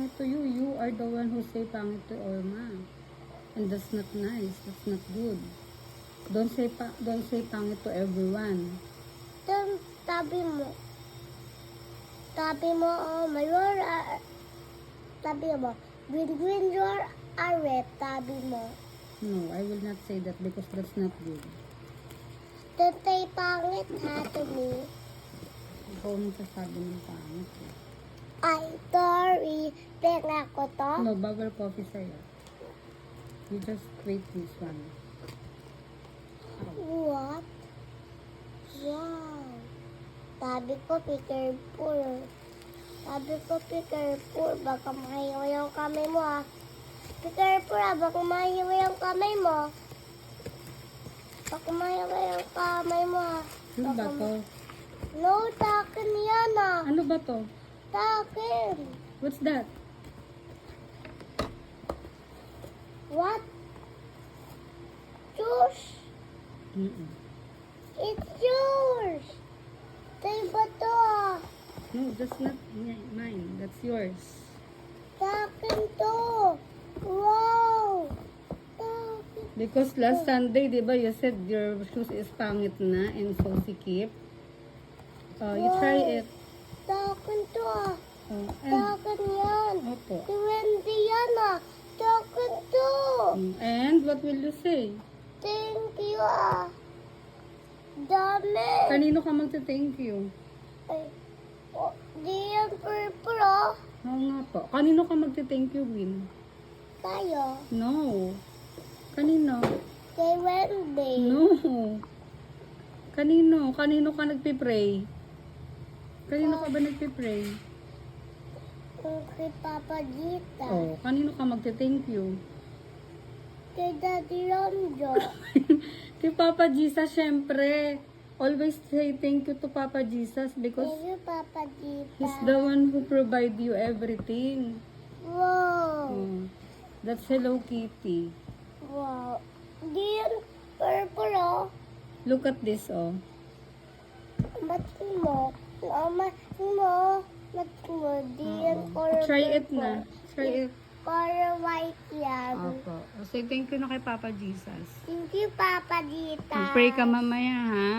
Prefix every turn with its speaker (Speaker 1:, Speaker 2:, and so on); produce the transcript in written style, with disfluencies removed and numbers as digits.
Speaker 1: pangit to you. You are the one who say pangit to Orma. And that's not nice. That's not good. Don't say pangit to everyone.
Speaker 2: Then, tabi mo. Tabi mo, mayor, tabi mo. Green, you're a red, tabi mo.
Speaker 1: No, I will not say that because that's not good.
Speaker 2: Then, tay pangit ha to me.
Speaker 1: Ikaw ang sasabi ng pangit. Eh.
Speaker 2: Ay, sorry. Pera ko to.
Speaker 1: No, bubble coffee sa'yo. You just wait this one.
Speaker 2: What? Wow. Sabi ko, be careful. Sabi ko, be careful. Baka mahiwa yung kamay mo, ha. Be careful, ha. Baka mahiwa yung kamay mo. Baka mahiwa yung kamay mo, ha.
Speaker 1: Ano ba to?
Speaker 2: No, takin yan, ha.
Speaker 1: Ano ba to?
Speaker 2: Takin.
Speaker 1: What's that?
Speaker 2: What? Juice.
Speaker 1: Mm-mm.
Speaker 2: It's yours. Tayo ba to, ha?
Speaker 1: No, that's not mine. That's yours.
Speaker 2: Takin to. Wow. Takin.
Speaker 1: Because last Sunday, di ba, you said your shoes is pangit na and so sikip. You try it.
Speaker 2: Takin to, ha.
Speaker 1: Oh,
Speaker 2: Takin yan.
Speaker 1: opo.
Speaker 2: 20 yan, ha. Takin to.
Speaker 1: And what will you say?
Speaker 2: Thank you, ha. Dami.
Speaker 1: Kanino ka magte-thank you?
Speaker 2: Ay, di yan purple, ha.
Speaker 1: Oo nga po. Kanino ka magte-thank you, Win?
Speaker 2: Tayo.
Speaker 1: No. Kanino?
Speaker 2: Kay Wendy.
Speaker 1: No. Kanino? Kanino ka nagpipray? Kanino ka ba nagpipray?
Speaker 2: Kay Papa Gita.
Speaker 1: Oh, kanino ka magte-thank you?
Speaker 2: Kay Daddy Ronjo.
Speaker 1: Kay Papa Jesus, syempre. Always say thank you to Papa Jesus because
Speaker 2: Thank you, Papa Gita.
Speaker 1: He's the one who provide you everything.
Speaker 2: Wow.
Speaker 1: Oh, that's Hello Kitty.
Speaker 2: Wow. Di yan purple, oh.
Speaker 1: Look at this, oh.
Speaker 2: Ba't mo? Ba't mo? Di yan color
Speaker 1: Try it
Speaker 2: purple.
Speaker 1: na. Try it.
Speaker 2: Color white yan.
Speaker 1: Opo. Say thank you na kay Papa Jesus.
Speaker 2: Thank you, Papa Gita.
Speaker 1: Pray ka mamaya, ha?